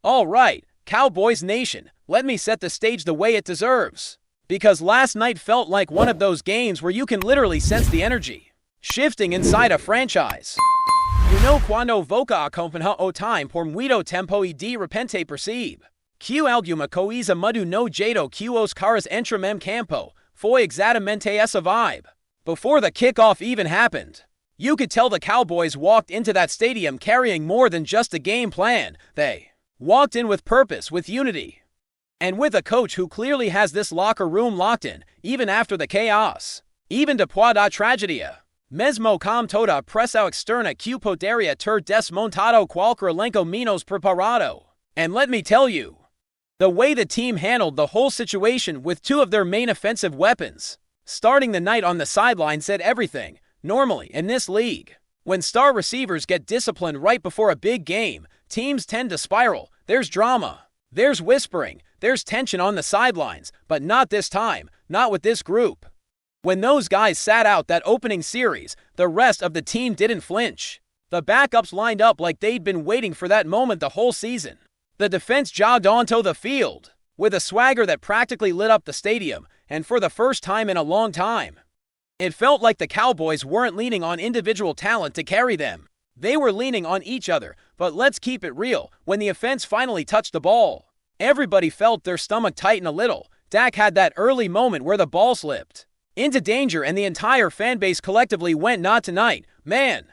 All right, Cowboys Nation, let me set the stage the way it deserves. Because last night felt like one of those games where you can literally sense the energy shifting inside a franchise. You know quando voca acompanha o time por muito tempo e de repente percebe que alguma coisa mudou no jeito que os caras entram campo. Foi exatamente essa vibe. Before the kickoff even happened, you could tell the Cowboys walked into that stadium carrying more than just a game plan. They walked in with purpose, with unity, and with a coach who clearly has this locker room locked in, even after the chaos. Even depois da tragedia. Mesmo com toda pressão externa que poderia ter desmontado qualquer elenco menos preparado. And let me tell you, the way the team handled the whole situation with two of their main offensive weapons starting the night on the sideline said everything. Normally, in this league, when star receivers get disciplined right before a big game, teams tend to spiral. There's drama, there's whispering, there's tension on the sidelines, but not this time, not with this group. When those guys sat out that opening series, the rest of the team didn't flinch. The backups lined up like they'd been waiting for that moment the whole season. The defense jogged onto the field with a swagger that practically lit up the stadium, and for the first time in a long time, it felt like the Cowboys weren't leaning on individual talent to carry them. They were leaning on each other, but let's keep it real. When the offense finally touched the ball, everybody felt their stomach tighten a little. Dak had that early moment where the ball slipped into danger and the entire fan base collectively went not tonight, man.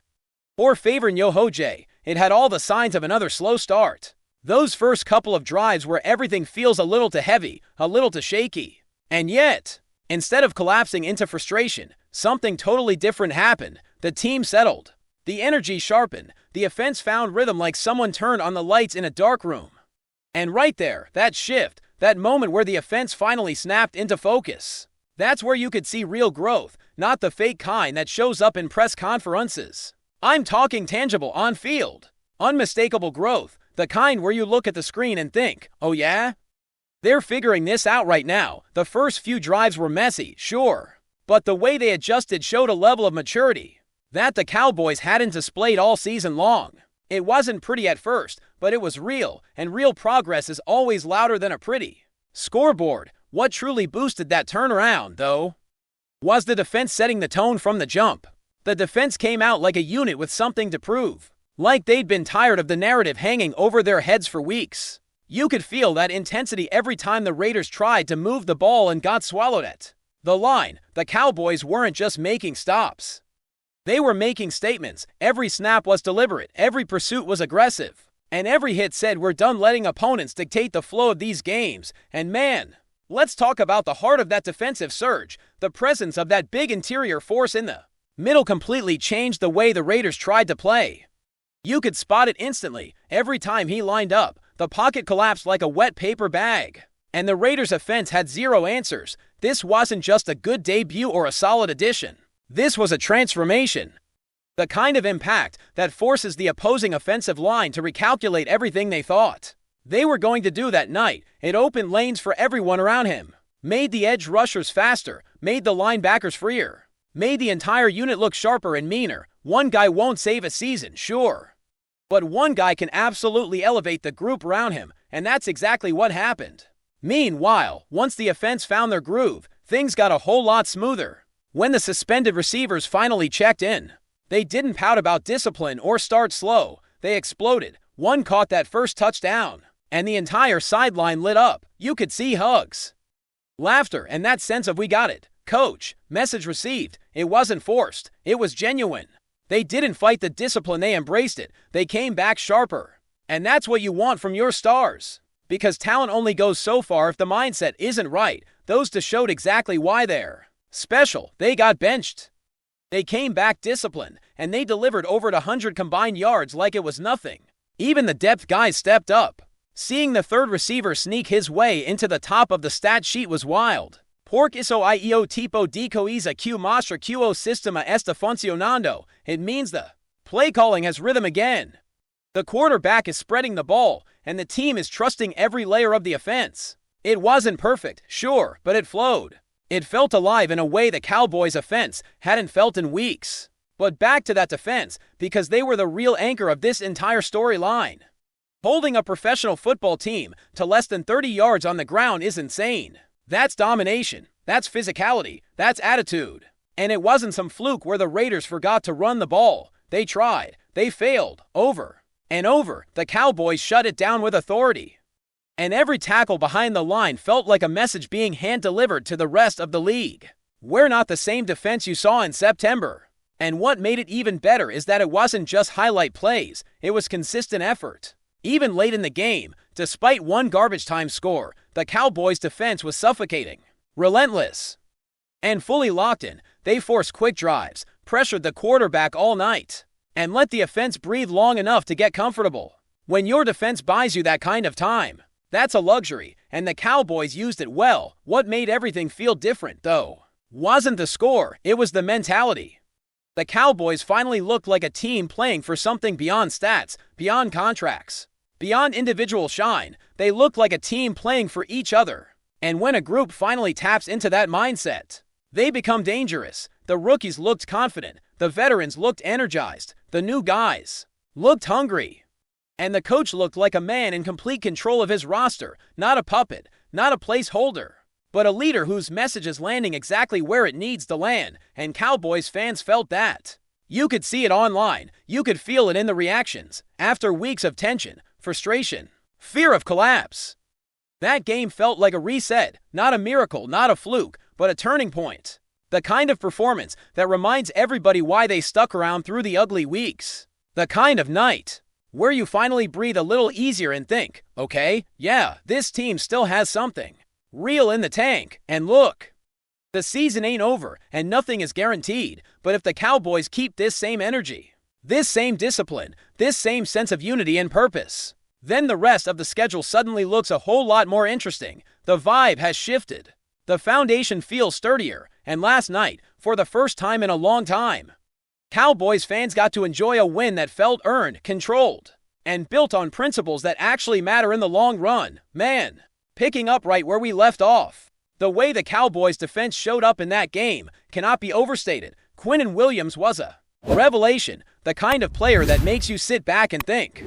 Or favor Nyohoje. It had all the signs of another slow start. Those first couple of drives where everything feels a little too heavy, a little too shaky. And yet, instead of collapsing into frustration, something totally different happened. The team settled. The energy sharpened. The offense found rhythm like someone turned on the lights in a dark room. And right there, that shift, that moment where the offense finally snapped into focus. That's where you could see real growth, not the fake kind that shows up in press conferences. I'm talking tangible, on field. Unmistakable growth, the kind where you look at the screen and think, oh yeah? They're figuring this out right now. The first few drives were messy, sure, but the way they adjusted showed a level of maturity that the Cowboys hadn't displayed all season long. It wasn't pretty at first, but it was real, and real progress is always louder than a pretty scoreboard. What truly boosted that turnaround, though, was the defense setting the tone from the jump. The defense came out like a unit with something to prove, like they'd been tired of the narrative hanging over their heads for weeks. You could feel that intensity every time the Raiders tried to move the ball and got swallowed at the line. The Cowboys weren't just making stops. They were making statements. Every snap was deliberate, every pursuit was aggressive, and every hit said we're done letting opponents dictate the flow of these games. And man, let's talk about the heart of that defensive surge. The presence of that big interior force in the middle completely changed the way the Raiders tried to play. You could spot it instantly. Every time he lined up, the pocket collapsed like a wet paper bag. And the Raiders' offense had zero answers. This wasn't just a good debut or a solid addition. This was a transformation. The kind of impact that forces the opposing offensive line to recalculate everything they thought they were going to do that night. It opened lanes for everyone around him, made the edge rushers faster, made the linebackers freer, made the entire unit look sharper and meaner. One guy won't save a season, sure, but one guy can absolutely elevate the group around him, and that's exactly what happened. Meanwhile, once the offense found their groove, things got a whole lot smoother. When the suspended receivers finally checked in, they didn't pout about discipline or start slow. They exploded. One caught that first touchdown, and the entire sideline lit up. You could see hugs, laughter, and that sense of "we got it, coach." Message received. It wasn't forced. It was genuine. They didn't fight the discipline, they embraced it. They came back sharper. And that's what you want from your stars. Because talent only goes so far if the mindset isn't right. Those two showed exactly why they're special. They got benched. They came back disciplined, and they delivered over 100 combined yards like it was nothing. Even the depth guys stepped up. Seeing the third receiver sneak his way into the top of the stat sheet was wild. Porque isso io tipo de coisa que mostra que o sistema está funcionando. It means the play calling has rhythm again. The quarterback is spreading the ball, and the team is trusting every layer of the offense. It wasn't perfect, sure, but it flowed. It felt alive in a way the Cowboys' offense hadn't felt in weeks. But back to that defense, because they were the real anchor of this entire storyline. Holding a professional football team to less than 30 yards on the ground is insane. That's domination, that's physicality, that's attitude. And it wasn't some fluke where the Raiders forgot to run the ball. They tried, they failed, over and over. The Cowboys shut it down with authority. And every tackle behind the line felt like a message being hand-delivered to the rest of the league. We're not the same defense you saw in September. And what made it even better is that it wasn't just highlight plays, it was consistent effort. Even late in the game, despite one garbage time score, the Cowboys' defense was suffocating, relentless, and fully locked in. They forced quick drives, pressured the quarterback all night, and let the offense breathe long enough to get comfortable. When your defense buys you that kind of time, that's a luxury, and the Cowboys used it well. What made everything feel different, though, wasn't the score, it was the mentality. The Cowboys finally looked like a team playing for something beyond stats, beyond contracts, beyond individual shine. They looked like a team playing for each other. And when a group finally taps into that mindset, they become dangerous. The rookies looked confident, the veterans looked energized, the new guys looked hungry. And the coach looked like a man in complete control of his roster, not a puppet, not a placeholder, but a leader whose message is landing exactly where it needs to land, and Cowboys fans felt that. You could see it online, you could feel it in the reactions, after weeks of tension, frustration, fear of collapse. That game felt like a reset, not a miracle, not a fluke, but a turning point. The kind of performance that reminds everybody why they stuck around through the ugly weeks. The kind of night where you finally breathe a little easier and think, okay, yeah, this team still has something real in the tank. And look, the season ain't over and nothing is guaranteed, but if the Cowboys keep this same energy, this same discipline, this same sense of unity and purpose, then the rest of the schedule suddenly looks a whole lot more interesting. The vibe has shifted. The foundation feels sturdier, and last night, for the first time in a long time, Cowboys fans got to enjoy a win that felt earned, controlled, and built on principles that actually matter in the long run. Man, picking up right where we left off, the way the Cowboys defense showed up in that game cannot be overstated. Quinnen Williams was a revelation, the kind of player that makes you sit back and think,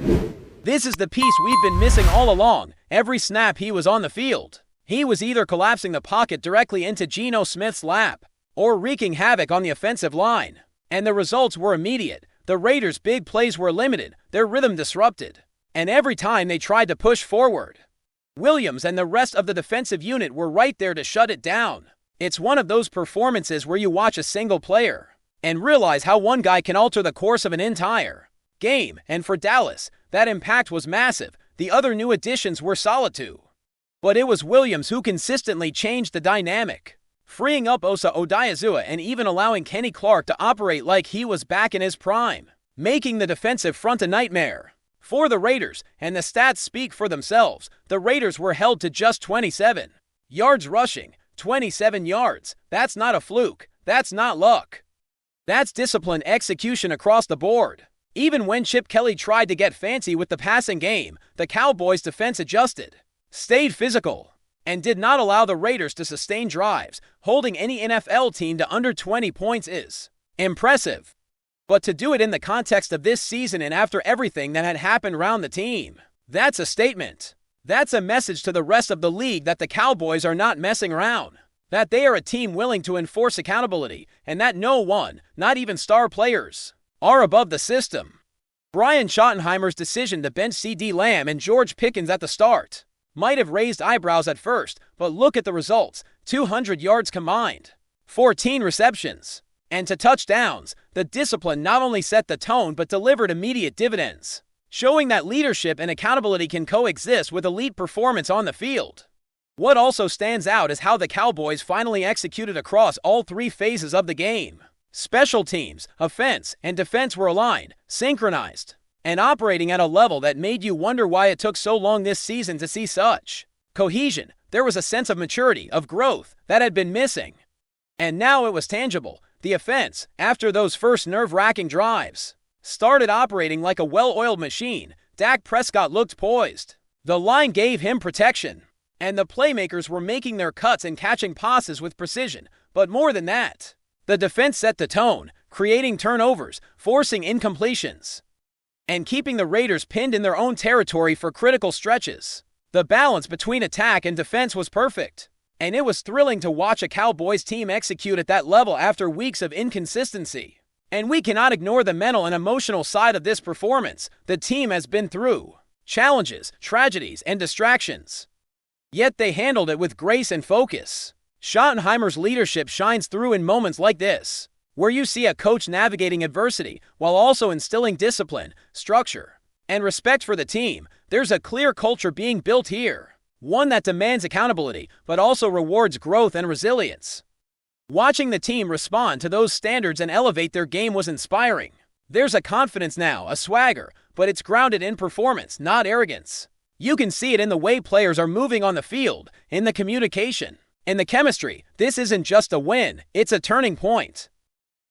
this is the piece we've been missing all along. Every snap he was on the field, he was either collapsing the pocket directly into Geno Smith's lap or wreaking havoc on the offensive line. And the results were immediate. The Raiders' big plays were limited, their rhythm disrupted. And every time they tried to push forward, Williams and the rest of the defensive unit were right there to shut it down. It's one of those performances where you watch a single player and realize how one guy can alter the course of an entire game. And for Dallas, that impact was massive. The other new additions were solid too. But it was Williams who consistently changed the dynamic, freeing up Osa Odighizuwa and even allowing Kenny Clark to operate like he was back in his prime, making the defensive front a nightmare for the Raiders, and the stats speak for themselves. The Raiders were held to just 27 yards rushing, 27 yards. That's not a fluke. That's not luck. That's disciplined execution across the board. Even when Chip Kelly tried to get fancy with the passing game, the Cowboys' defense adjusted, stayed physical, and did not allow the Raiders to sustain drives. Holding any NFL team to under 20 points is impressive. But to do it in the context of this season and after everything that had happened around the team, that's a statement. That's a message to the rest of the league that the Cowboys are not messing around, that they are a team willing to enforce accountability, and that no one, not even star players, are above the system. Brian Schottenheimer's decision to bench CeeDee Lamb and George Pickens at the start might have raised eyebrows at first, but look at the results. 200 yards combined, 14 receptions, and 2 touchdowns. The discipline not only set the tone but delivered immediate dividends, showing that leadership and accountability can coexist with elite performance on the field. What also stands out is how the Cowboys finally executed across all 3 phases of the game. Special teams, offense, and defense were aligned, synchronized, and operating at a level that made you wonder why it took so long this season to see such cohesion. There was a sense of maturity, of growth, that had been missing. And now it was tangible. The offense, after those first nerve-wracking drives, started operating like a well-oiled machine. Dak Prescott looked poised. The line gave him protection, and the playmakers were making their cuts and catching passes with precision. But more than that, the defense set the tone, creating turnovers, forcing incompletions, and keeping the Raiders pinned in their own territory for critical stretches. The balance between attack and defense was perfect, and it was thrilling to watch a Cowboys team execute at that level after weeks of inconsistency. And we cannot ignore the mental and emotional side of this performance. The team has been through challenges, tragedies, and distractions. Yet they handled it with grace and focus. Schottenheimer's leadership shines through in moments like this, where you see a coach navigating adversity while also instilling discipline, structure, and respect for the team. There's a clear culture being built here, one that demands accountability but also rewards growth and resilience. Watching the team respond to those standards and elevate their game was inspiring. There's a confidence now, a swagger, but it's grounded in performance, not arrogance. You can see it in the way players are moving on the field, in the communication, in the chemistry. This isn't just a win, it's a turning point.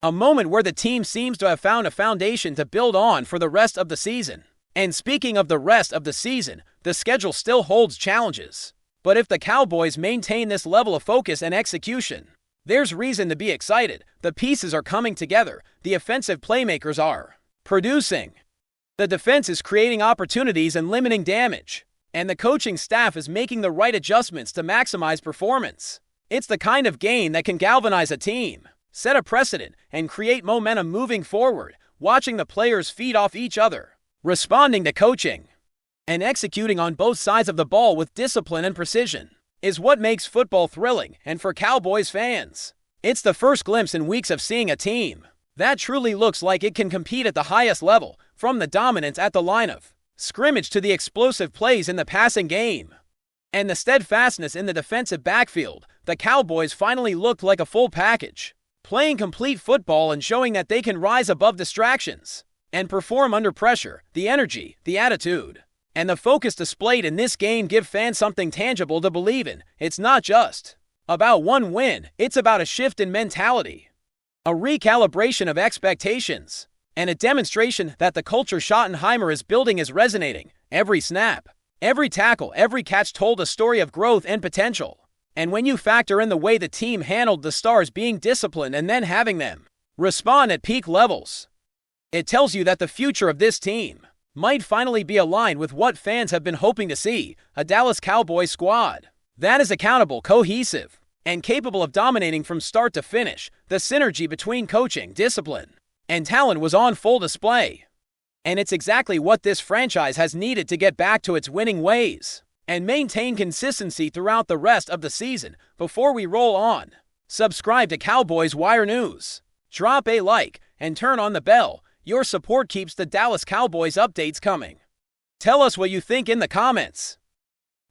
A moment where the team seems to have found a foundation to build on for the rest of the season. And speaking of the rest of the season, the schedule still holds challenges. But if the Cowboys maintain this level of focus and execution, there's reason to be excited. The pieces are coming together. The offensive playmakers are producing. The defense is creating opportunities and limiting damage. And the coaching staff is making the right adjustments to maximize performance. It's the kind of game that can galvanize a team, set a precedent, and create momentum moving forward. Watching the players feed off each other, responding to coaching, and executing on both sides of the ball with discipline and precision is what makes football thrilling. And for Cowboys fans, it's the first glimpse in weeks of seeing a team that truly looks like it can compete at the highest level, from the dominance at the line of scrimmage to the explosive plays in the passing game and the steadfastness in the defensive backfield. The Cowboys finally looked like a full package, playing complete football and showing that they can rise above distractions and perform under pressure. The energy, the attitude, and the focus displayed in this game give fans something tangible to believe in. It's not just about one win, it's about a shift in mentality, a recalibration of expectations, and a demonstration that the culture Schottenheimer is building is resonating. Every snap, every tackle, every catch told a story of growth and potential. And when you factor in the way the team handled the stars being disciplined and then having them respond at peak levels, it tells you that the future of this team might finally be aligned with what fans have been hoping to see, a Dallas Cowboys squad that is accountable, cohesive, and capable of dominating from start to finish. The synergy between coaching, discipline, and talent was on full display. And it's exactly what this franchise has needed to get back to its winning ways and maintain consistency throughout the rest of the season. Before we roll on, subscribe to Cowboys Wire News, drop a like, and turn on the bell. Your support keeps the Dallas Cowboys updates coming. Tell us what you think in the comments.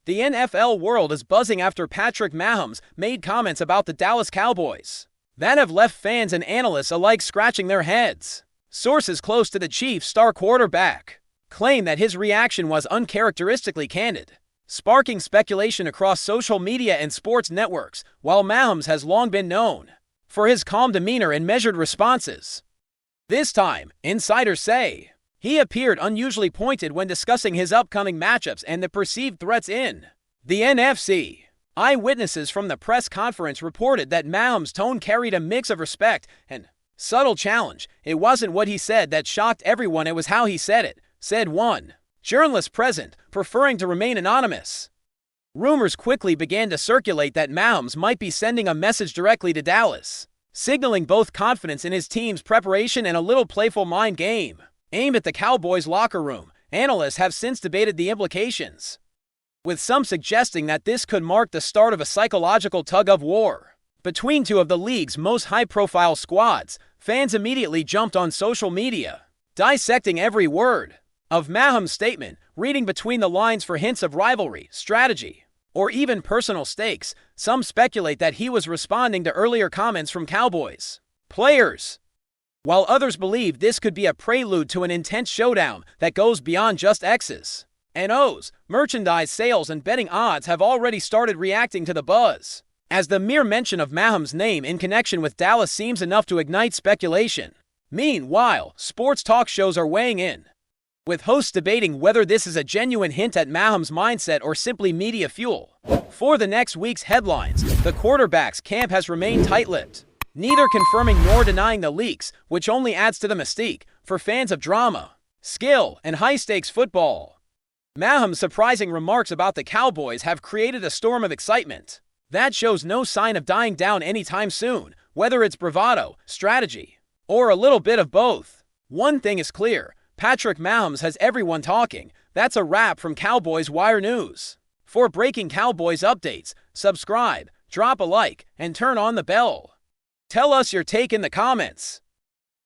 The NFL world is buzzing after Patrick Mahomes made comments about the Dallas Cowboys that have left fans and analysts alike scratching their heads. Sources close to the Chiefs' star quarterback claim that his reaction was uncharacteristically candid, sparking speculation across social media and sports networks. While Mahomes has long been known for his calm demeanor and measured responses, this time, insiders say, he appeared unusually pointed when discussing his upcoming matchups and the perceived threats in the NFC. Eyewitnesses from the press conference reported that Mahomes' tone carried a mix of respect and subtle challenge. It wasn't what he said that shocked everyone, it was how he said it, said one journalist present, preferring to remain anonymous. Rumors quickly began to circulate that Mahomes might be sending a message directly to Dallas, signaling both confidence in his team's preparation and a little playful mind game aimed at the Cowboys locker room. Analysts have since debated the implications, with some suggesting that this could mark the start of a psychological tug-of-war between two of the league's most high-profile squads. Fans immediately jumped on social media, dissecting every word of Mahomes' statement, reading between the lines for hints of rivalry, strategy, or even personal stakes. Some speculate that he was responding to earlier comments from Cowboys players, while others believe this could be a prelude to an intense showdown that goes beyond just X's and O's. Merchandise sales and betting odds have already started reacting to the buzz, as the mere mention of Mahomes' name in connection with Dallas seems enough to ignite speculation. Meanwhile, sports talk shows are weighing in, with hosts debating whether this is a genuine hint at Mahomes' mindset or simply media fuel. For the next week's headlines, the quarterback's camp has remained tight-lipped, neither confirming nor denying the leaks, which only adds to the mystique. For fans of drama, skill, and high-stakes football. Mahomes' surprising remarks about the Cowboys have created a storm of excitement that shows no sign of dying down anytime soon, whether it's bravado, strategy, or a little bit of both. One thing is clear, Patrick Mahomes has everyone talking. That's a wrap from Cowboys Wire News. For breaking Cowboys updates, subscribe, drop a like, and turn on the bell. Tell us your take in the comments.